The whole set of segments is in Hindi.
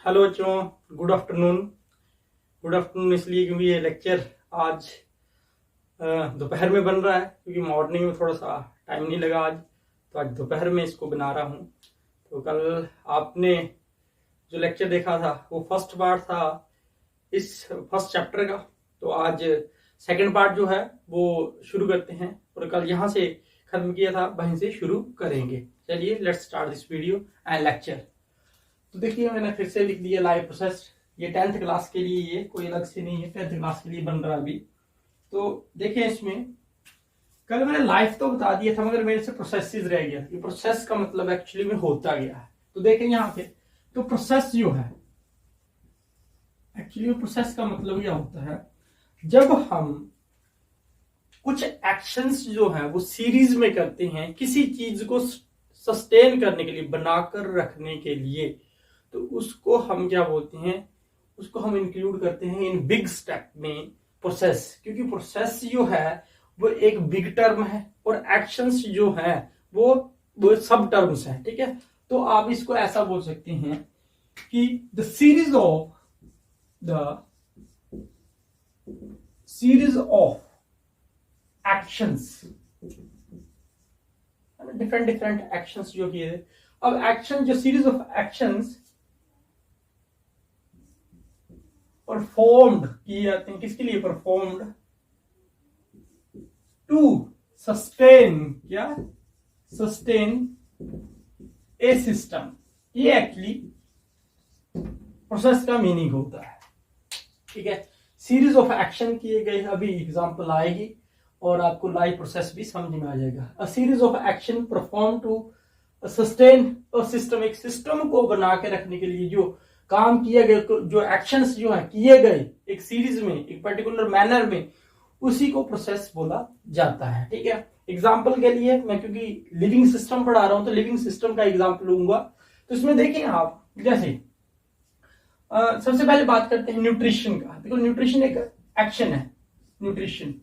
हेलो बच्चों, गुड आफ्टरनून। गुड आफ्टरनून इसलिए क्योंकि ये लेक्चर आज दोपहर में बन रहा है, क्योंकि मॉर्निंग में थोड़ा सा टाइम नहीं लगा आज, तो आज दोपहर में इसको बना रहा हूँ। तो कल आपने जो लेक्चर देखा था वो फर्स्ट पार्ट था इस फर्स्ट चैप्टर का, तो आज सेकंड पार्ट जो है वो शुरू करते हैं। और कल यहाँ से खत्म किया था, वहीं से शुरू करेंगे। चलिए let's start this video and lecture. तो देखिए मैंने फिर से लिख दिया लाइव प्रोसेस। ये 10th क्लास के लिए, ये कोई अलग से नहीं है, 10th क्लास के लिए बन रहा है अभी। तो देखिए इसमें कल मैंने लाइफ तो बता दिया था, मगर मेरे से प्रोसेसेस रह गया। ये प्रोसेस का मतलब एक्चुअली में होता गया है। तो देखें यहाँ पे, तो प्रोसेस जो है एक्चुअली प्रोसेस का मतलब यह होता है जब हम कुछ एक्शंस जो है वो सीरीज में करते हैं किसी चीज को सस्टेन करने के लिए, बनाकर रखने के लिए, तो उसको हम क्या बोलते हैं, उसको हम इंक्लूड करते हैं इन बिग स्टेप में प्रोसेस। क्योंकि प्रोसेस जो है वो एक बिग टर्म है और एक्शंस जो है वो सब टर्म्स है। ठीक है, तो आप इसको ऐसा बोल सकते हैं कि the series of actions, different actions जो किए। अब एक्शन जो सीरीज ऑफ एक्शंस परफॉर्म्ड किए जाते हैं, किसके लिए? परफॉर्म्ड टू सस्टेन, क्या? सस्टेन ए सिस्टम। ये एक्चुअली प्रोसेस का मीनिंग होता है। ठीक है, सीरीज ऑफ एक्शन किए गए, अभी एग्जांपल आएगी और आपको लाइव प्रोसेस भी समझ में आ जाएगा। A series of action perform to sustain a system, एक सिस्टम को बना के रखने के लिए जो काम किए गए, जो एक्शंस जो है किए गए एक सीरीज में, एक पर्टिकुलर मैनर में, उसी को प्रोसेस बोला जाता है। ठीक है, एग्जांपल के लिए मैं क्योंकि लिविंग सिस्टम पढ़ा रहा हूं तो लिविंग सिस्टम का एग्जांपल लूंगा। तो इसमें देखें आप, जैसे सबसे पहले बात करते हैं न्यूट्रिशन का। देखो न्यूट्रिशन एक एक्शन है, न्यूट्रिशन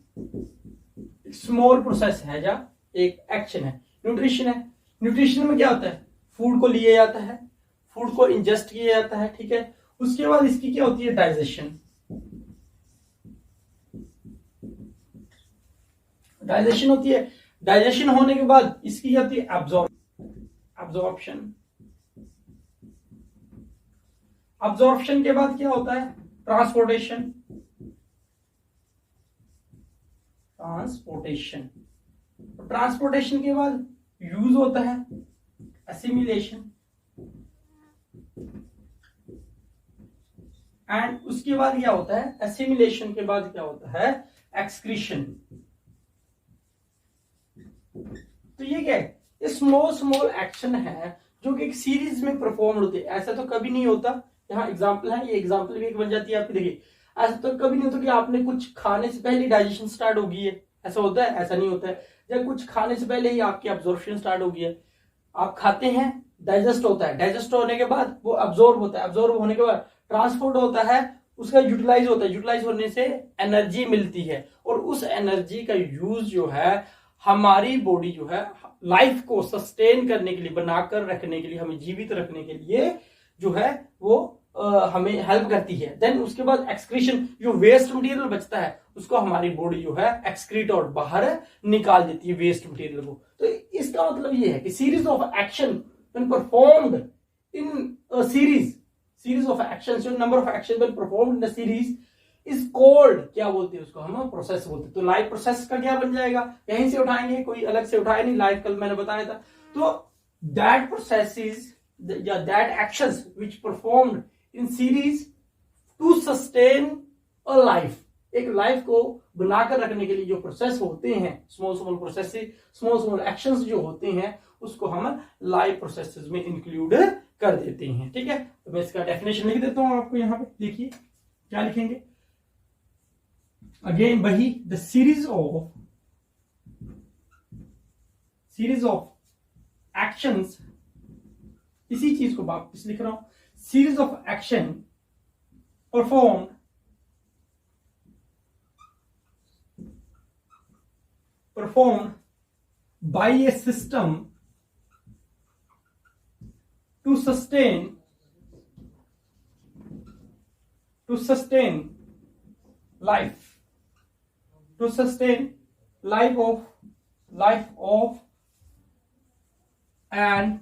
स्मॉल प्रोसेस है या एक एक्शन है, न्यूट्रिशन है। न्यूट्रिशन में क्या होता है? फूड को लिया जाता है, फूड को इंजेस्ट किया जाता है। ठीक है, उसके बाद इसकी क्या होती है? डाइजेशन। डाइजेशन होती है, डाइजेशन होने के बाद इसकी क्या होती है? एब्जॉर्प्शन। एब्जॉर्प्शन के बाद क्या होता है? ट्रांसपोर्टेशन। ट्रांसपोर्टेशन ट्रांसपोर्टेशन के बाद यूज होता है एसिमिलेशन, एंड उसके बाद क्या होता है? एसिमिलेशन के बाद क्या होता है? एक्सक्रीशन। तो ये क्या है? ये स्मॉल एक्शन है जो कि एक सीरीज में परफॉर्म होते हैं। ऐसा तो कभी नहीं होता, यहाँ एग्जांपल है, ये एग्जांपल भी एक बन जाती है आपकी। देखिए ऐसा तो कभी नहीं होता कि आपने कुछ खाने से पहले डाइजेशन स्टार्ट हो गई है, ऐसा होता है? ऐसा नहीं होता है। जब कुछ खाने से पहले ही आपकी एब्जॉर्प्शन स्टार्ट हो गई है, आप खाते हैं, डाइजेस्ट होता है, डाइजेस्ट होने के बाद वो अब्जॉर्ब होता है, अब्जॉर्ब होने के बाद ट्रांसपोर्ट होता है, उसका यूटिलाइज होता है, यूटिलाइज होने से एनर्जी मिलती है, और उस एनर्जी का यूज जो है हमारी बॉडी जो है लाइफ को सस्टेन करने के लिए, बनाकर रखने के लिए, हमें जीवित रखने के लिए जो है वो हमें हेल्प करती है। देन उसके बाद एक्सक्रीशन, जो वेस्ट मटेरियल बचता है उसको हमारी बॉडी जो है एक्सक्रीट और बाहर निकाल देती है, वेस्ट मटेरियल को। तो इसका मतलब ये है कि series of action when performed in a series of action, जो number of action when performed in a series is called, क्या बोलते हैं उसको? हम प्रोसेस बोलते हैं। तो लाइव प्रोसेस का क्या बन जाएगा? यहीं से उठाएंगे, कोई अलग से उठाए नहीं, लाइव कल मैंने बताया था। तो दैट प्रोसेस इज या that actions which performed in series to sustain a life, एक लाइफ को बनाकर रखने के लिए जो प्रोसेस होते हैं, स्मॉल प्रोसेस, स्मॉल एक्शंस जो होते हैं, उसको हम लाइव प्रोसेसेस में इंक्लूड कर देते हैं। ठीक है, तो मैं इसका डेफिनेशन लिख देता हूं आपको। यहां पे देखिए क्या लिखेंगे, अगेन वही, द सीरीज ऑफ एक्शंस, इसी चीज को वापस लिख रहा हूं, series of action performed by a system to sustain to sustain life of an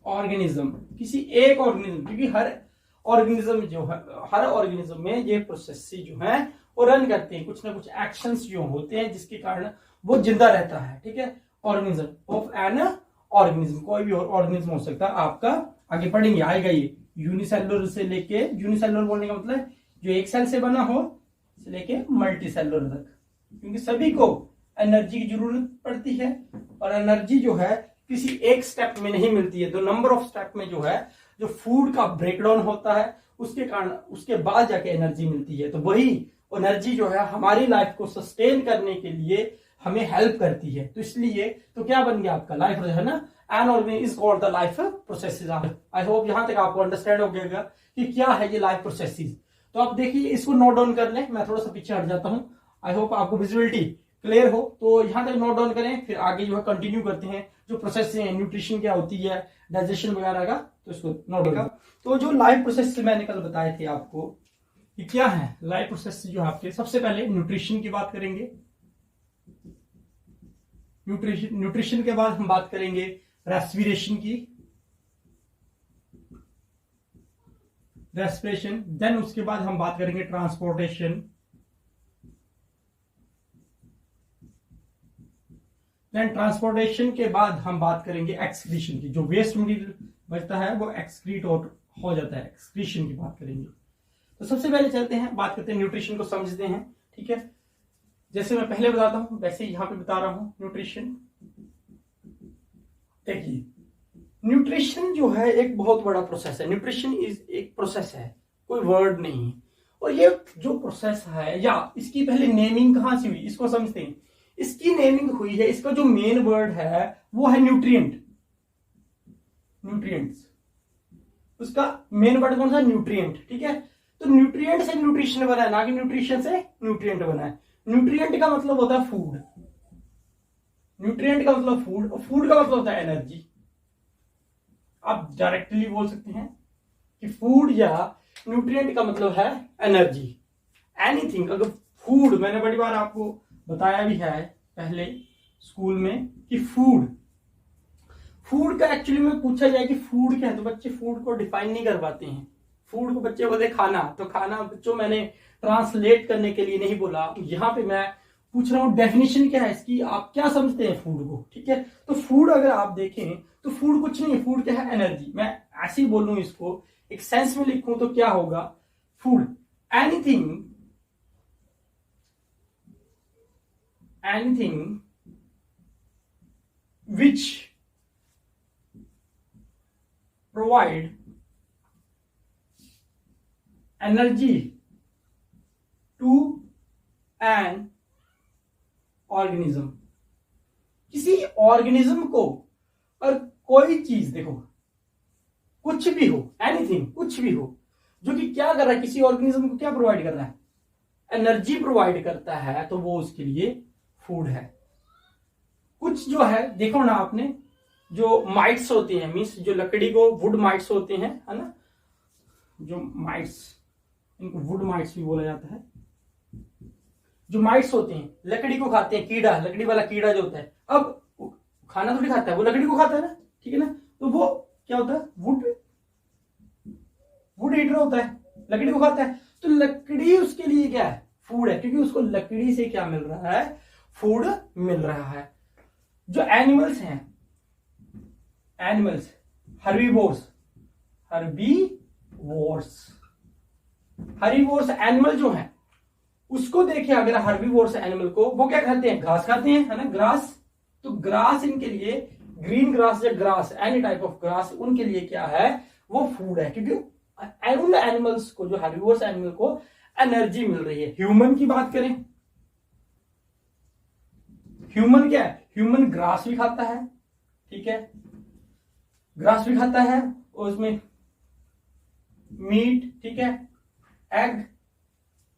organism, किसी एक ऑर्गेनिज्म, क्योंकि हर ऑर्गेनिज्म में ये प्रोसेस जो है वो रन करते हैं, कुछ ना कुछ एक्शंस जो होते हैं जिसके कारण वो जिंदा रहता है, ठीक है। ऑर्गेनिज्म ऑफ एन ऑर्गेनिज्म, कोई भी ऑर्गेनिज्म हो सकता है आपका, आगे पढ़ेंगे आएगा ये, यूनिसेलुलर से लेके, यूनिसेलुलर बोलने का मतलब जो एक सेल से बना हो से लेके मल्टी सेलुलर तक, क्योंकि सभी को एनर्जी की जरूरत पड़ती है, और एनर्जी जो है किसी एक स्टेप में नहीं मिलती है, तो नंबर ऑफ स्टेप में जो है जो फूड का ब्रेकडाउन होता है उसके कारण उसके बाद जाके एनर्जी मिलती है। तो वही एनर्जी जो है हमारी लाइफ को सस्टेन करने के लिए हमें हेल्प करती है। तो इसलिए तो क्या बन गया आपका लाइफ है ना, an organism is called the life processes. I hope यहां तक आपको अंडरस्टैंड हो गया कि क्या है ये लाइफ प्रोसेसेस। तो आप देखिए इसको नोट डाउन कर लें, मैं थोड़ा सा पीछे हट जाता हूं, आई होप आपको विजुअलिटी क्लियर हो। तो यहां तक नोट डाउन करें, फिर आगे जो है कंटिन्यू करते हैं जो प्रोसेस है, न्यूट्रिशन क्या होती है, डाइजेशन वगैरह का, तो इसको नोट डाउन। तो जो लाइफ प्रोसेस मैंने कल बताए थे आपको कि क्या है लाइफ प्रोसेस जो आपके, सबसे पहले न्यूट्रिशन की बात करेंगे, न्यूट्रिशन के बाद हम बात करेंगे रेस्पिरेशन की, रेस्पिरेशन, देन उसके बाद हम बात करेंगे ट्रांसपोर्टेशन, देन ट्रांसपोर्टेशन के बाद हम बात करेंगे एक्सक्रीशन की, जो वेस्ट मटेरियल बचता है वो एक्सक्रीट हो जाता है, एक्सक्रीशन की बात करेंगे। तो सबसे पहले चलते हैं, बात करते हैं न्यूट्रिशन को समझते हैं, ठीक है। जैसे मैं पहले बताता हूं वैसे यहां पे बता रहा हूं न्यूट्रिशन। देखिए न्यूट्रिशन जो है एक बहुत बड़ा प्रोसेस है, न्यूट्रिशन इज एक प्रोसेस है, कोई वर्ड नहीं। और ये जो प्रोसेस है, या इसकी पहले नेमिंग कहां से हुई इसको समझते हैं। इसकी नेमिंग हुई है, इसका जो मेन वर्ड है वो है न्यूट्रिएंट, न्यूट्रिएंट्स, उसका मेन वर्ड कौन सा, न्यूट्रिएंट, ठीक है। तो न्यूट्रिएंट से न्यूट्रिशन बना है, ना कि न्यूट्रिशन से न्यूट्रिएंट बना है। न्यूट्रिएंट का मतलब होता है फूड, न्यूट्रिएंट का मतलब फूड, और फूड का मतलब होता है एनर्जी। आप डायरेक्टली बोल सकते हैं कि फूड या न्यूट्रिएंट का मतलब है एनर्जी, एनीथिंग। अगर फूड, मैंने बड़ी बार आपको बताया भी है पहले स्कूल में कि फूड का एक्चुअली में पूछा जाए कि फूड क्या है, तो बच्चे फूड को डिफाइन नहीं कर पाते हैं। फूड को बच्चे बोलते खाना, तो खाना बच्चों मैंने ट्रांसलेट करने के लिए नहीं बोला, यहां पे मैं पूछ रहा हूं डेफिनेशन क्या है इसकी, आप क्या समझते हैं फूड को, ठीक है। तो फूड अगर आप देखें तो फूड कुछ नहीं है, फूड क्या है, एनर्जी। मैं ऐसे ही बोलूं इसको, एक सेंस में लिखूं तो क्या होगा, food anything which provide energy to an organism। किसी ऑर्गेनिज्म को, और कोई चीज देखो कुछ भी हो, एनीथिंग कुछ भी हो, जो कि क्या कर रहा है, किसी ऑर्गेनिज्म को क्या प्रोवाइड कर रहा है, एनर्जी प्रोवाइड करता है, तो वो उसके लिए फूड है। कुछ जो है देखो ना आपने, जो माइट्स होते हैं, मीन्स जो लकड़ी को वुड माइट्स होते हैं, है ना, जो माइट्स, इनको वुड माइट्स भी बोला जाता है। जो माइट्स होते हैं लकड़ी को खाते हैं, कीड़ा, लकड़ी वाला कीड़ा जो होता है, अब खाना थोड़ी खाता है, वो लकड़ी को खाता है ना, ठीक है ना। तो वो क्या होता है, वुड ईटर होता है, लकड़ी को खाता है। तो लकड़ी उसके लिए क्या है, फूड है, क्योंकि उसको लकड़ी से क्या मिल रहा है, फूड मिल रहा है। जो एनिमल्स हैं, एनिमल्स हर्बीवोर्स एनिमल जो है उसको देखिए, अगर हर्बीवोर्स एनिमल को, वो क्या खाते हैं, घास खाते हैं, है ना, ग्रास। तो ग्रास इनके लिए, ग्रीन ग्रास या grass, any type of grass, उनके लिए क्या है, वो फूड है, क्योंकि उन एनिमल्स को, जो हर्बीवोर्स एनिमल को एनर्जी मिल रही है। ह्यूमन की बात करें, ह्यूमन क्या है, ह्यूमन ग्रास भी खाता है, ठीक है, ग्रास भी खाता है, और उसमें मीट, ठीक है, एग,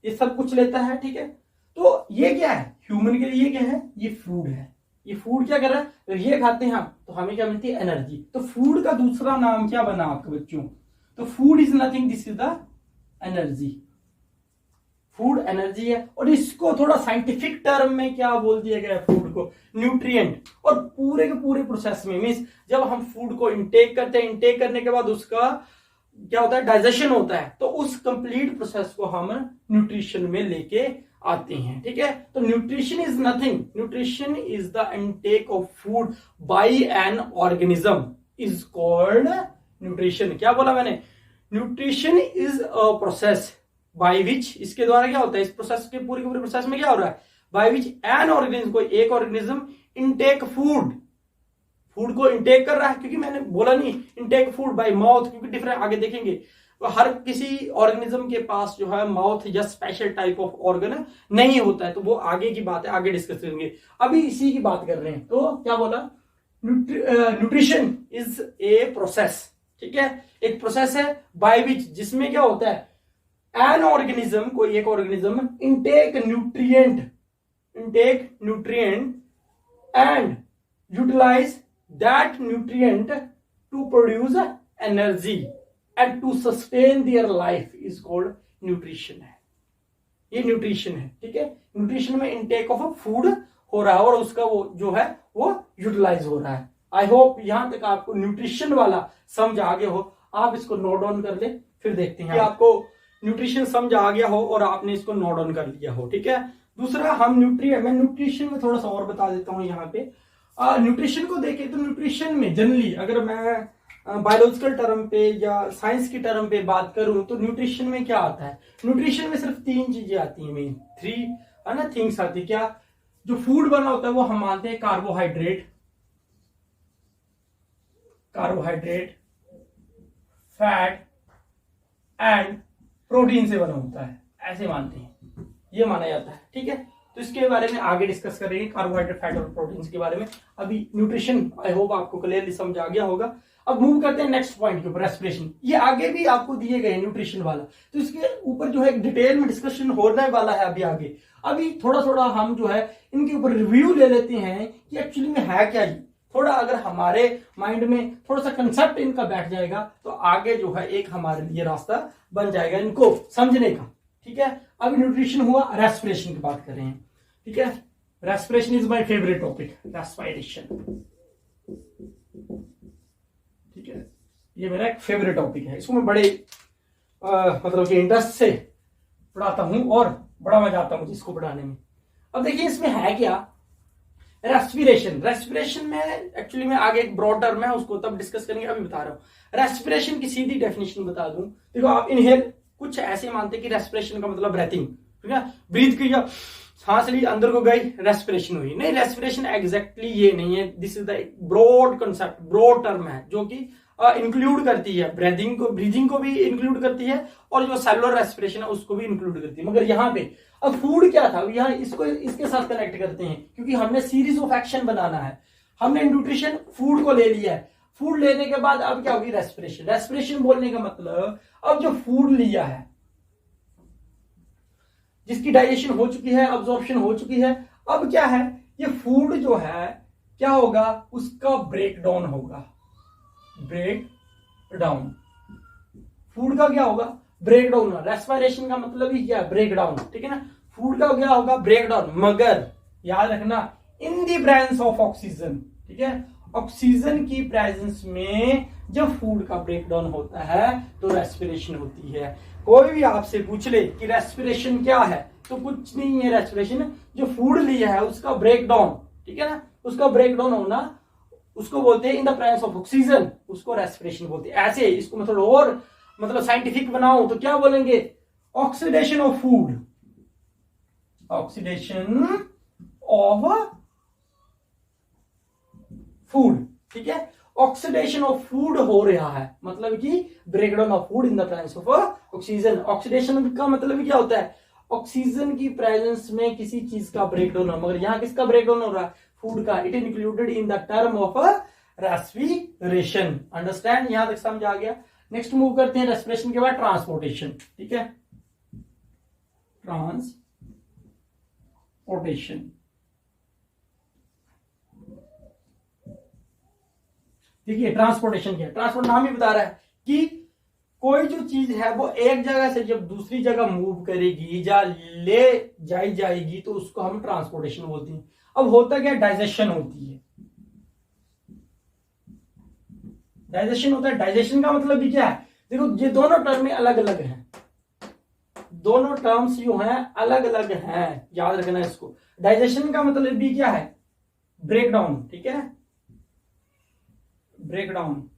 ये सब कुछ लेता है, ठीक है। तो ये क्या है, ह्यूमन के लिए क्या है, ये फूड है। ये फूड क्या कर रहा है, तो ये खाते हैं हम, तो हमें क्या मिलती है, एनर्जी। तो फूड का दूसरा नाम क्या बना आपके बच्चों, तो food is nothing, this is the energy, food energy है। और इसको थोड़ा साइंटिफिक टर्म में क्या बोल दिया गया है, फूड को न्यूट्रिएंट। और पूरे के पूरे प्रोसेस में मीन्स जब हम फूड को इंटेक करते हैं, इंटेक करने के बाद उसका क्या होता है, डाइजेशन होता है, तो उस कंप्लीट प्रोसेस को हम न्यूट्रिशन में लेके आते हैं। ठीक है, तो nutrition is nothing, nutrition is the intake of food by an organism is called nutrition. क्या बोला मैंने, nutrition is a process by which, इसके द्वारा क्या होता है, इस प्रोसेस के पूरे प्रोसेस में क्या हो रहा है, बाय विच एन ऑर्गेनिज्म, कोई एक ऑर्गेनिज्म इनटेक फूड, फूड को इनटेक कर रहा है। क्योंकि मैंने बोला नहीं इनटेक फूड बाय माउथ, क्योंकि डिफरेंट आगे देखेंगे, तो हर किसी ऑर्गेनिज्म के पास जो है माउथ या स्पेशल टाइप ऑफ ऑर्गन नहीं होता है, तो वो आगे की बात है, आगे डिस्कस करेंगे। अभी इसी की बात कर रहे हैं। तो क्या बोला, न्यूट्रिशन इज ए प्रोसेस। ठीक है, एक प्रोसेस है बाय विच, जिसमें क्या होता है, एन ऑर्गेनिज्म, कोई एक organism intake nutrient and utilize that nutrient to produce energy and to sustain their life is called nutrition है। ये न्यूट्रिशन है। ठीक है, न्यूट्रिशन में इनटेक ऑफ फूड हो रहा है और उसका वो जो है वो यूटिलाइज हो रहा है। आई होप यहां तक आपको न्यूट्रिशन वाला समझ आ गया हो। आप इसको नोट डाउन कर ले, फिर देखते हैं कि आपको न्यूट्रिशन समझ आ गया हो और आपने इसको नोट डाउन कर लिया हो। ठीक है, दूसरा हम मैं न्यूट्रिशन में थोड़ा सा और बता देता हूं। यहाँ पे न्यूट्रिशन को देखें तो न्यूट्रिशन में जनरली अगर मैं बायोलॉजिकल टर्म पे या साइंस की टर्म पे बात करूं तो न्यूट्रिशन में क्या आता है, न्यूट्रिशन में सिर्फ 3 चीजें आती हैं, मेन 3 है ना थिंग्स आती है। क्या, जो फूड बना होता है वो हम मानते हैं कार्बोहाइड्रेट, फैट एंड प्रोटीन से बना होता है, ऐसे मानते हैं, ये माना जाता है। ठीक है, तो इसके बारे में आगे डिस्कस करेंगे, कार्बोहाइड्रेट, फैट और प्रोटीन्स के बारे में। अभी न्यूट्रिशन आई होप आपको क्लियरली समझ आ गया होगा। अब मूव करते हैं नेक्स्ट पॉइंट के ऊपर, रेस्पिरेशन। ये आगे भी आपको दिए गए न्यूट्रिशन वाला, तो इसके ऊपर जो है डिटेल में डिस्कशन होने वाला है अभी आगे। अभी थोड़ा हम जो है इनके ऊपर रिव्यू ले लेते हैं कि एक्चुअली में है क्या ये। थोड़ा अगर हमारे माइंड में थोड़ा सा कंसेप्ट इनका बैठ जाएगा तो आगे जो है एक हमारे लिए रास्ता बन जाएगा इनको समझने का। ठीक है, अब न्यूट्रिशन हुआ, रेस्पिरेशन की बात कर रहे हैं। ठीक है, respiration is my favourite topic, respiration. ठीक है, ये मेरा एक फेवरेट टॉपिक है, इसको मैं बड़े मतलब कि इंटरेस्ट से पढ़ाता हूं और बड़ा मजा आता है मुझे इसको पढ़ाने में। अब देखिए इसमें है क्या, रेस्पिरेशन में एक्चुअली में आगे एक ब्रॉड टर्म है, उसको तब डिस्कस करेंगे, अभी बता रहा हूं। रेस्पिरेशन की सीधी डेफिनेशन बता दूं, देखो आप इनहेल कुछ ऐसे मानते कि रेस्पिरेशन का मतलब ब्रीथिंग, ठीक है, ब्रीथ किया, सांस ली, अंदर को गई, रेस्पिरेशन हुई। नहीं, रेस्पिरेशन एग्जैक्टली ये नहीं है। This is the broad concept, broad term है जो कि इंक्लूड करती है ब्रीदिंग को भी इंक्लूड करती है और जो सेलुलर रेस्पिरेशन है उसको भी इंक्लूड करती है। मगर यहाँ पे अब फूड क्या था, यहाँ इसको इसके साथ कनेक्ट करते हैं क्योंकि हमने सीरीज ऑफ एक्शन बनाना है। हमने न्यूट्रिशन फूड को ले लिया है, फूड लेने के बाद अब क्या होगी, रेस्पिरेशन बोलने का मतलब अब जो फूड लिया है, जिसकी डाइजेशन हो चुकी है, अब्जॉर्प्शन हो चुकी है, अब क्या है, ये फूड जो है क्या होगा, उसका ब्रेक डाउन होगा। ब्रेक डाउन, फूड का क्या होगा, ब्रेक डाउन। रेस्पिरेशन का मतलब ही क्या है, ब्रेक डाउन। ठीक है ना, फूड का क्या होगा, ब्रेक डाउन। मगर याद रखना, इन दी प्रेजेंस ऑफ ऑक्सीजन। ठीक है, ऑक्सीजन की प्रेजेंस में जब फूड का ब्रेक डाउन होता है तो रेस्पिरेशन होती है। कोई भी आपसे पूछ ले कि रेस्पिरेशन क्या है, तो कुछ नहीं है रेस्पिरेशन, जो फूड लिया है उसका ब्रेक डाउन, ठीक है ना, उसका ब्रेक डाउन होना, उसको बोलते हैं in the presence of oxygen, उसको रेस्पिरेशन बोलते हैं। ऐसे इसको मैं थोड़ा और मतलब साइंटिफिक बनाऊं तो क्या बोलेंगे, oxidation of food, oxidation of food. ठीक है, ऑक्सीडेशन ऑफ फूड हो रहा है, मतलब कि breakdown of food in the presence of oxygen. Oxidation का मतलब क्या होता है, ऑक्सीजन की प्रेजेंस में किसी चीज का ब्रेकडाउन हो, मगर यहां किसका ब्रेकडाउन हो रहा है, फूड का। It is included in the term of respiration. Understand, यहां तक समझ आ गया। नेक्स्ट मूव करते हैं रेस्पिरेशन के बाद ट्रांसपोर्टेशन। ठीक है, ट्रांसपोर्टेशन, देखिए ट्रांसपोर्टेशन क्या है, ट्रांसपोर्ट नाम ही बता रहा है कि कोई जो चीज है वो एक जगह से जब दूसरी जगह मूव करेगी या ले जाएगी तो उसको हम ट्रांसपोर्टेशन बोलते हैं। अब होता क्या, डाइजेशन होती है। डाइजेशन होता है। डाइजेशन का मतलब भी क्या है, देखो ये दोनों टर्म में अलग अलग हैं, दोनों टर्म्स जो हैं अलग अलग हैं, याद रखना इसको। डाइजेशन का मतलब भी क्या है, ब्रेकडाउन, ठीक है, ब्रेकडाउन।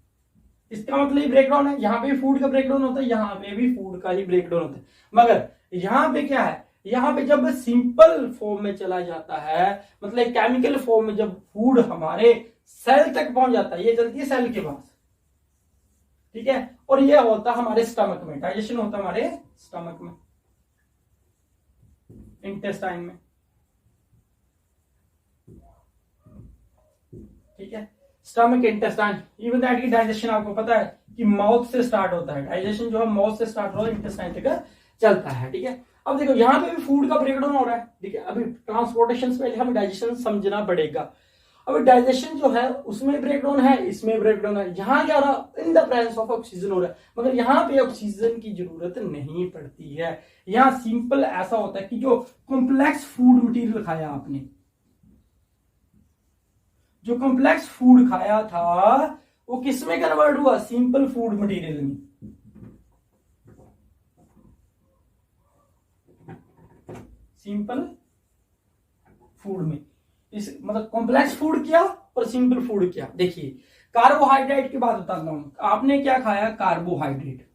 इसका मतलब ब्रेकडाउन है, यहां पे फूड का ब्रेकडाउन होता है, यहां पे भी फूड का ही ब्रेकडाउन होता है। मगर यहां पे क्या है, यहां पे जब सिंपल फॉर्म में चला जाता है, मतलब केमिकल फॉर्म में जब फूड हमारे सेल तक पहुंच जाता है, ये चलती है सेल के पास, ठीक है, और ये होता है हमारे स्टमक में, डाइजेशन होता है हमारे स्टमक में, इंटेस्टाइन में, ठीक है, स्टमक इंटेस्टाइन। इवन दैट की डाइजेशन आपको पता है कि माउथ से स्टार्ट होता है, डाइजेशन जो है माउथ से स्टार्ट होता है, इंटेस्टाइन तक चलता है, ठीक है। अब देखो यहां पे भी फूड का ब्रेकडाउन हो रहा है, ठीक है, अभी ट्रांसपोर्टेशन से पहले हमें डाइजेशन समझना पड़ेगा। अब डाइजेशन जो है उसमें ब्रेकडाउन है, इसमें ब्रेकडाउन है, यहां क्या हो रहा है, in the presence of oxygen हो रहा है, मगर यहां पे ऑक्सीजन की जरूरत नहीं पड़ती है। यहां सिंपल ऐसा होता है कि जो कॉम्प्लेक्स फूड मटेरियल खाया आपने, जो कॉम्प्लेक्स फूड खाया था वो किस में कन्वर्ट हुआ, सिंपल फूड मटेरियल में, सिंपल फूड में। इस मतलब कॉम्प्लेक्स फूड क्या और सिंपल फूड क्या। देखिए कार्बोहाइड्रेट की बात बताता हूं, आपने क्या खाया, कार्बोहाइड्रेट,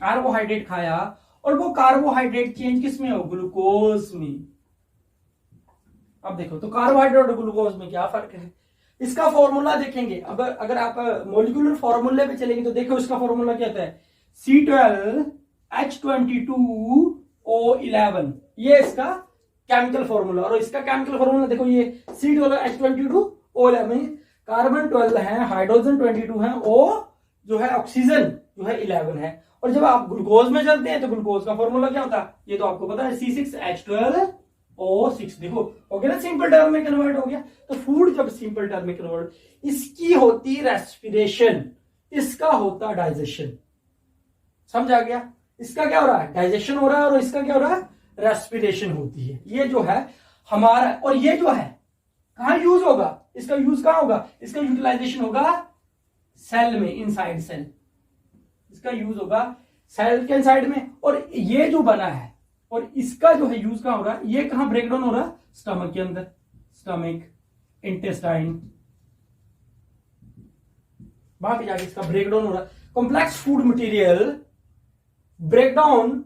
कार्बोहाइड्रेट खाया, और वो कार्बोहाइड्रेट चेंज किस में हो, ग्लूकोज में। अब देखो तो कार्बोहाइड्रेट और ग्लूकोज में क्या फर्क है, इसका फॉर्मूला देखेंगे। अगर आप मोलिकुलर फॉर्मूले पे चलेंगे तो देखो इसका फॉर्मूला क्या होता है, C12H22O11, ये इसका केमिकल फॉर्मूला। और इसका केमिकल फॉर्मूला देखो, ये C12H22O11, कार्बन 12 है, हाइड्रोजन 22 है, O जो है ऑक्सीजन जो है 11 है। और जब आप ग्लूकोज में चलते हैं तो ग्लूकोज का फॉर्मूला क्या होता है, ये तो आपको पता है, C6H12O6। देखो हो गया ना, सिंपल टर्म में कन्वर्ट हो गया। तो फूड जब सिंपल टर्म में कन्वर्ट, इसकी होती रेस्पिरेशन, इसका होता डाइजेशन। समझ आ गया, इसका क्या हो रहा है, डाइजेशन हो रहा है, और इसका क्या हो रहा है, रेस्पिरेशन होती है। ये जो है हमारा, और ये जो है कहां यूज होगा, इसका यूज कहां होगा, इसका यूटिलाइजेशन होगा सेल में, इनसाइड सेल, इसका यूज होगा सेल के इनसाइड में। और ये जो बना है, और इसका जो है यूज कहां हो रहा है, ये कहां ब्रेकडाउन हो रहा है, स्टमक के अंदर, स्टमक इंटेस्टाइन, वहां पे जाके इसका ब्रेकडाउन हो रहा है। कॉम्प्लेक्स फूड मटेरियल ब्रेकडाउन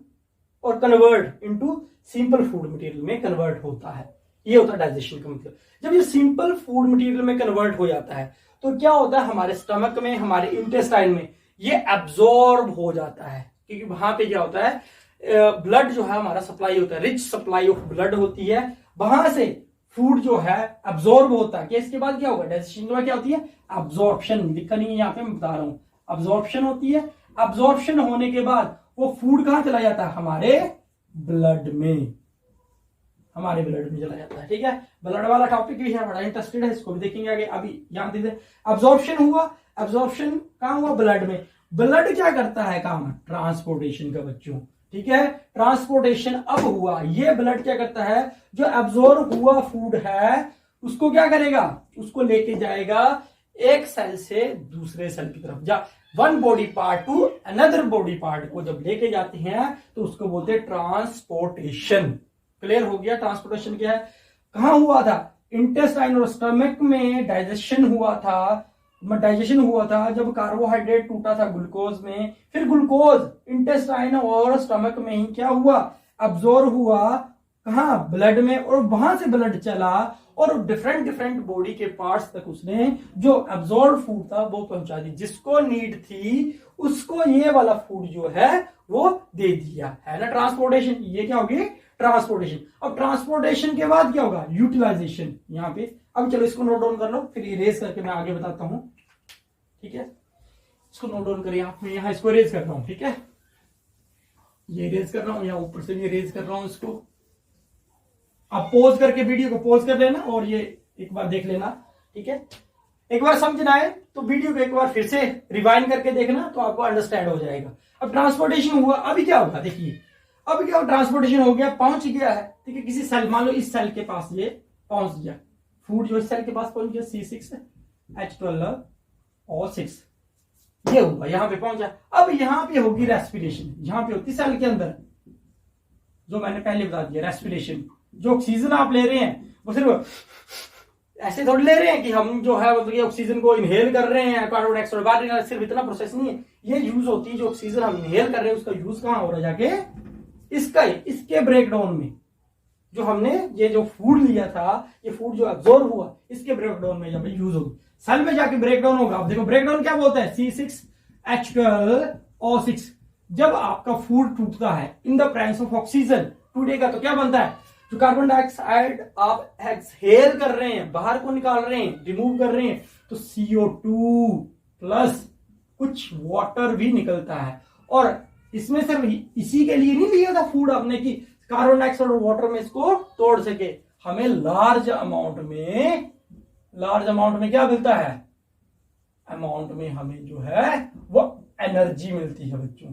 और convert into simple food material में कन्वर्ट होता है, ये होता है डाइजेशन का मतलब। जब ये सिंपल फूड मटेरियल में कन्वर्ट हो जाता है तो क्या होता है, हमारे स्टमक में, हमारे इंटेस्टाइन में ये एब्जॉर्ब हो जाता है, क्योंकि वहां पे क्या होता है, ब्लड जो है हमारा सप्लाई होता है, रिच सप्लाई ऑफ ब्लड होती है, वहां से फूड जो है एब्जॉर्ब होता है। कि इसके बाद क्या होगा, डाइजेशन के बाद क्या होती है, एब्जॉर्प्शन, लिखा नहीं है यहाँ पे, मैं बता रहा हूं, एब्जॉर्प्शन होती है। एब्जॉर्प्शन होने के बाद वो फूड कहां चला जाता है, हमारे ब्लड में, हमारे ब्लड में चला जाता है, ठीक है। ब्लड वाला टॉपिक भी है, बड़ा इंटरेस्टेड है, इसको भी देखेंगे आगे। अभी यहां देखिए एब्जॉर्प्शन हुआ, एब्जॉर्प्शन कहां हुआ, ब्लड में। ब्लड क्या करता है काम, ट्रांसपोर्टेशन का बच्चों, ठीक है, ट्रांसपोर्टेशन अब हुआ। ये ब्लड क्या करता है, जो एब्जॉर्ब हुआ फूड है उसको क्या करेगा, उसको लेके जाएगा एक सेल से दूसरे सेल की तरफ, जा one body part two another body part को जब लेके जाते हैं तो उसको बोलते हैं ट्रांसपोर्टेशन। क्लियर हो गया, ट्रांसपोर्टेशन क्या है, कहां हुआ था, इंटेस्टाइन और स्टमक में डाइजेशन हुआ था। डाइजेशन हुआ था जब कार्बोहाइड्रेट टूटा था ग्लूकोज में, फिर ग्लूकोज इंटेस्टाइन और स्टमक में ही क्या हुआ, अब्जॉर्ब हुआ, कहां, ब्लड में, और वहां से ब्लड चला और डिफरेंट डिफरेंट बॉडी के पार्ट्स तक उसने जो अब्जॉर्ब फूड था वो पहुंचा दी, जिसको नीड थी उसको ये वाला फूड जो है वो दे दिया, है ना, ट्रांसपोर्टेशन। ये क्या होगी, ट्रांसपोर्टेशन। अब ट्रांसपोर्टेशन के बाद क्या होगा, यूटिलाइजेशन, यहां पे। अब चलो इसको नोट डाउन कर लो, फिर इरेज करके मैं आगे बताता हूं, ठीक है। इसको नोट डाउन करिए आप, मैं यहां इसको इरेज कर रहा हूं, ठीक है, ये इरेज कर रहा हूं, यहां ऊपर से भी इरेज कर रहा हूं इसको। आप पॉज करके वीडियो को पॉज कर लेना और ये एक बार देख लेना, ठीक है। एक बार समझ ना आए तो वीडियो को एक बार फिर से रिवाइंड करके देखना, तो आपको अंडरस्टैंड हो जाएगा। अब ट्रांसपोर्टेशन हुआ, अभी क्या होगा देखिए, अब क्या ट्रांसपोर्टेशन हो गया, पहुंच गया है, ठीक है, किसी सेल, मान लो इस सेल के पास ये पहुंच गया, फूड जो इस सेल के पास पहुंच गया, C6H12O6, ये हुआ, यहां पे पहुंचा। अब यहां पे होगी रेस्पिरेशन, यहां पे होती सेल के अंदर, जो मैंने पहले बता दिया, रेस्पिरेशन। जो ऑक्सीजन आप ले रहे हैं वो सिर्फ ऐसे थोड़ी ले रहे हैं कि हम जो है मतलब ये ऑक्सीजन को इनहेल कर रहे हैं, कार्बन डाइऑक्साइड बाहर निकाल, सिर्फ इतना प्रोसेस नहीं है। ये यूज होती है, जो ऑक्सीजन हम इनहेल कर रहे हैं उसका यूज कहां हो रहा है, जाके इसके ब्रेकडाउन में, जो हमने ये जो फूड लिया था, ये फूड जो एब्जॉर्ब हुआ, इसके ब्रेकडाउन में जब यूज होगी, सेल में जाके ब्रेकडाउन होगा। अब देखो ब्रेकडाउन क्या बोलता है, C6H12O6। जब आपका फूड टूटता है in the presence of oxygen, टूटेगा तो क्या बनता है, जो कार्बन डाइऑक्साइड आप एक्सहेल कर रहे हैं, बाहर को निकाल रहे हैं, रिमूव कर रहे हैं, तो CO2 प्लस कुछ वाटर भी निकलता है। और इसमें सिर्फ इसी के लिए नहीं लिया था फूड आपने कि कार्बन डाइऑक्साइड और वाटर में इसको तोड़ सके, हमें लार्ज अमाउंट में क्या मिलता है, अमाउंट में हमें जो है वो एनर्जी मिलती है बच्चों।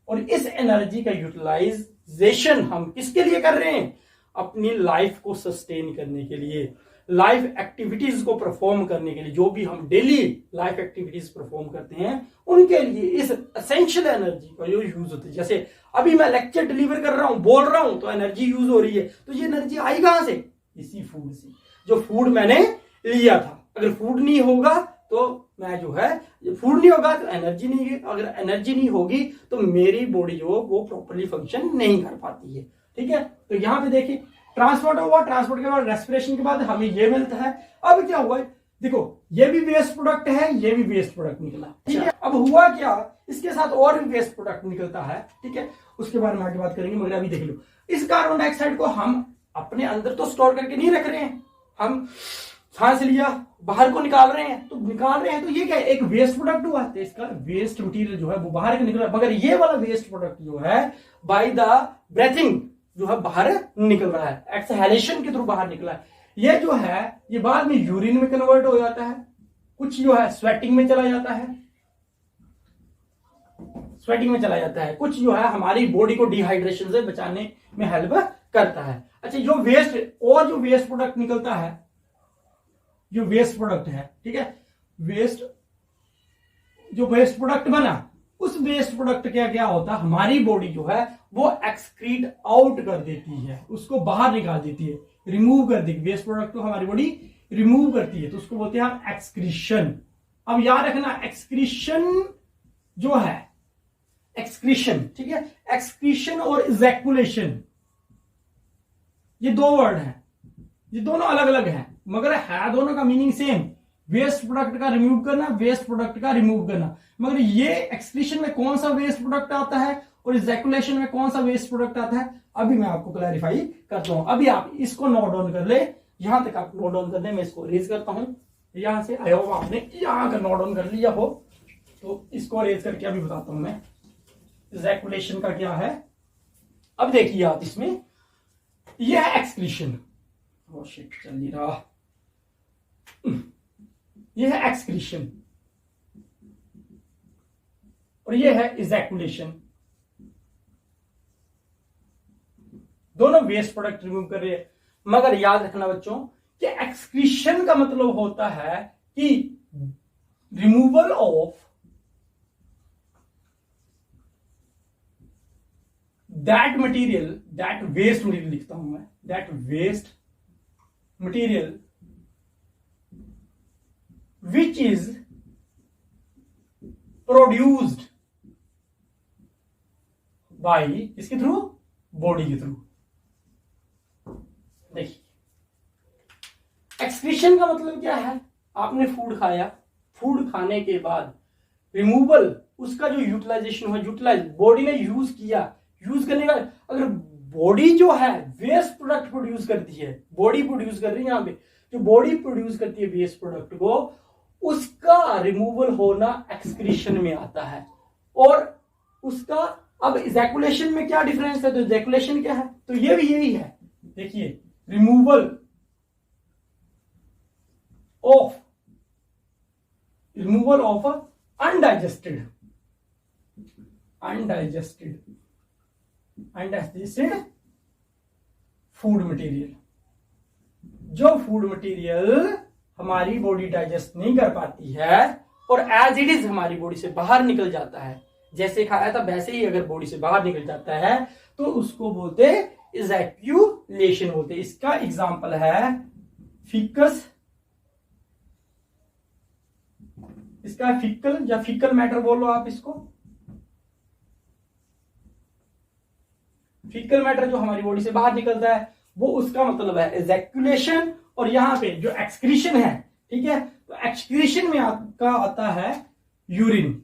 और इस एनर्जी का यूटिलाइजेशन हम किसके लिए कर रहे हैं, अपनी लाइफ को सस्टेन करने के लिए, लाइफ एक्टिविटीज को परफॉर्म करने के लिए, जो भी हम डेली लाइफ एक्टिविटीज परफॉर्म करते हैं उनके लिए इस एसेंशियल एनर्जी का जो यूज होता है। जैसे अभी मैं लेक्चर डिलीवर कर रहा हूं, बोल रहा हूं, तो एनर्जी यूज हो रही है, तो ये एनर्जी आई कहां से, इसी फूड से, जो फूड मैंने लिया था। अगर फूड नहीं होगा तो मैं जो है, फूड नहीं होगा तो एनर्जी नहीं है, अगर एनर्जी नहीं होगी तो मेरी बॉडी जो वो प्रॉपरली फंक्शन नहीं कर पाती है, ठीक है। तो यहां पे देखिए ट्रांसपोर्ट हुआ, ट्रांसपोर्ट के बाद रेस्पिरेशन के बाद हमें ये मिलता है। अब क्या हुआ, देखो ये भी वेस्ट प्रोडक्ट है, ये भी वेस्ट प्रोडक्ट निकला, ठीक है। अब हुआ क्या, इसके साथ और भी वेस्ट प्रोडक्ट निकलता है, ठीक है, उसके बारे में आगे बात करेंगे, मगर अभी देख लो, इस कार्बन डाइऑक्साइड को हम अपने अंदर तो स्टोर करके नहीं रख रहे हैं, हम सांस लिया बाहर को निकाल रहे हैं, तो ये क्या है, एक वेस्ट प्रोडक्ट हुआ, तो इसका वेस्ट मटेरियल जो है वो बाहर के निकल रहा है। मगर ये वाला वेस्ट प्रोडक्ट जो है बाय द ब्रेथिंग जो है बाहर निकल रहा है, एक्सहेलेशन के थ्रू बाहर निकला है। ये जो है ये बाद में यूरिन में कन्वर्ट हो जाता है, कुछ जो है स्वेटिंग में चला जाता है, कुछ जो है हमारी बॉडी को डिहाइड्रेशन से बचाने में हेल्प करता है। अच्छा, जो वेस्ट प्रोडक्ट निकलता है, जो वेस्ट प्रोडक्ट है, ठीक है, जो वेस्ट प्रोडक्ट बना, उस वेस्ट प्रोडक्ट क्या होता है, हमारी बॉडी जो है वो एक्सक्रीट आउट कर देती है, उसको बाहर निकाल देती है, रिमूव कर देती है। वेस्ट प्रोडक्ट को हमारी बॉडी रिमूव करती है, तो उसको बोलते हैं हम एक्सक्रीशन। अब याद रखना, एक्सक्रीशन जो है, एक्सक्रीशन, ठीक है, एक्सक्रीशन और इजैकुलेशन, ये दो वर्ड हैं, ये दोनों अलग अलग हैं, मगर है दोनों का मीनिंग सेम, वेस्ट प्रोडक्ट का रिमूव करना, वेस्ट प्रोडक्ट का रिमूव करना। मगर ये एक्सक्रीशन में कौन सा वेस्ट प्रोडक्ट आता है और इजैकुलेशन में कौन सा वेस्ट प्रोडक्ट आता है, अभी मैं आपको क्लैरिफाई करता हूं। अभी आप इसको नोट डाउन कर ले, यहां तक आप नोट डाउन कर ले, मैं इसको रेज करता हूं, यहां से आया हो आपने यहां का नोट डाउन कर लिया हो, तो इसको रेज करके अभी बताता हूं मैं इजैकुलेशन का क्या है। अब देखिए आप इसमें, यह है एक्सक्रीशन, चल नहीं रहा, यह है एक्सक्रीशन और यह है इजैकुलेशन, दोनों वेस्ट प्रोडक्ट रिमूव कर रहे हैं। मगर याद रखना बच्चों कि एक्सक्रीशन का मतलब होता है कि removal of that material, that waste material लिखता हूं मैं, that waste material which is produced by इसके थ्रू, बॉडी के थ्रू। देखिए एक्सक्रीशन का मतलब क्या है, आपने फूड खाया, फूड खाने के बाद रिमूवल, उसका जो यूटिलाइजेशन हुआ, बॉडी ने यूज किया, यूज करने का, अगर बॉडी जो है वेस्ट प्रोडक्ट प्रोड्यूस करती है, बॉडी प्रोड्यूस कर रही है, यहां पे जो बॉडी प्रोड्यूस करती है वेस्ट प्रोडक्ट को, उसका रिमूवल होना एक्सक्रीशन में आता है। और उसका अब इजैकुलेशन में क्या डिफरेंस है, तो इजैकुलेशन क्या है, तो ये भी यही है। देखिए removal of removal of undigested food material. जो फूड मटेरियल हमारी बॉडी डाइजेस्ट नहीं कर पाती है और एज इट इज हमारी बॉडी से बाहर निकल जाता है, जैसे खाया था वैसे ही अगर बॉडी से बाहर निकल जाता है तो उसको बोलते इजैक्यूलेशन बोलते हैं। इसका एग्जांपल है फिकस, इसका फिकल या फिकल मैटर बोलो आप इसको। फिकल मैटर जो हमारी बॉडी से बाहर निकलता है वो उसका मतलब है इजैक्यूलेशन। और यहां पे जो एक्सक्रीशन है, ठीक है, तो एक्सक्रीशन में आपका आता है यूरिन।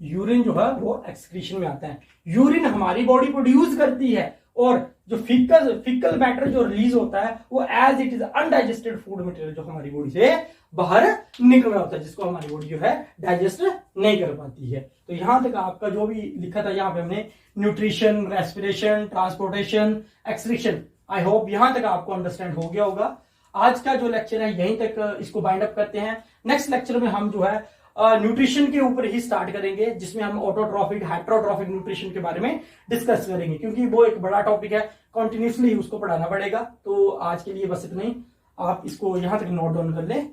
यूरिन जो है वो एक्सक्रीशन में आता है। यूरिन हमारी बॉडी प्रोड्यूस करती है और जो फिकल मैटर जो रिलीज होता है वो as it is undigested food material जो हमारी बॉडी से बाहर निकल रहा होता है, जिसको हमारी बॉडी जो है डाइजेस्ट नहीं कर पाती है। तो यहां तक आपका जो भी लिखा था यहां पे हमने nutrition, respiration, transportation, excretion, I hope यहां तक आपको अंडरस्टैंड हो गया होगा। आज का जो लेक्चर है यहीं तक इसको बाइंड अप करते हैं। नेक्स्ट लेक्चर में हम जो है न्यूट्रिशन के ऊपर ही स्टार्ट करेंगे, जिसमें हम ऑटोट्रॉफिक, हेटेरोट्रॉफिक न्यूट्रिशन के बारे में डिस्कस करेंगे, क्योंकि वो एक बड़ा टॉपिक है, कंटिन्यूसली उसको पढ़ाना पड़ेगा। तो आज के लिए बस इतना ही, आप इसको यहां तक नोट डाउन कर लें।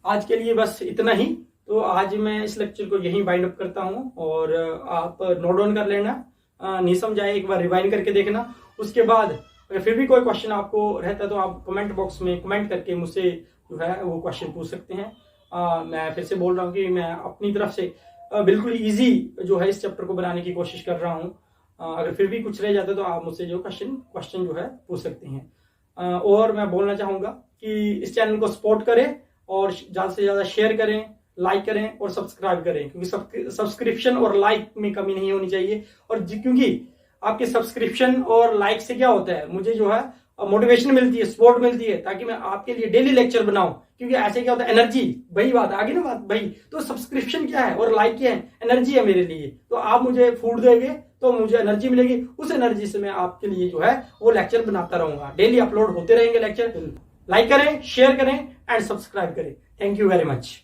आज के लिए बस इतना ही। तो आज मैं इस लेक्चर को यहीं बाइंड अप करता हूं और आप नोट डाउन कर लेना, नहीं समझाए एक बार रिवाइंड करके देखना। उसके बाद अगर फिर भी कोई क्वेश्चन आपको रहता है तो आप कमेंट बॉक्स में कमेंट करके मुझसे जो है वो क्वेश्चन पूछ सकते हैं। मैं फिर से बोल रहा हूँ कि मैं अपनी तरफ से बिल्कुल इजी जो है इस चैप्टर को बनाने की कोशिश कर रहा हूँ। अगर फिर भी कुछ रह जाता है तो आप मुझसे जो क्वेश्चन जो है पूछ सकते हैं। और मैं बोलना चाहूंगा कि इस चैनल को सपोर्ट करें और ज्यादा से ज्यादा शेयर करें, लाइक करें और सब्सक्राइब करें, क्योंकि सब्सक्रिप्शन और लाइक में कमी नहीं होनी चाहिए। और क्योंकि आपके सब्सक्रिप्शन और लाइक से क्या होता है, मुझे जो है मोटिवेशन मिलती है, सपोर्ट मिलती है, ताकि मैं आपके लिए डेली लेक्चर बनाऊं। क्योंकि ऐसे क्या होता है, एनर्जी, वही बात आगे ना बात भाई। तो सब्सक्रिप्शन क्या है और लाइक क्या है, एनर्जी है मेरे लिए। तो आप मुझे फूड देंगे तो मुझे एनर्जी मिलेगी, उस एनर्जी से मैं आपके लिए जो है वो लेक्चर बनाता रहूंगा। डेली अपलोड होते रहेंगे लेक्चर। लाइक करें, शेयर करें एंड सब्सक्राइब करें। Thank you very much.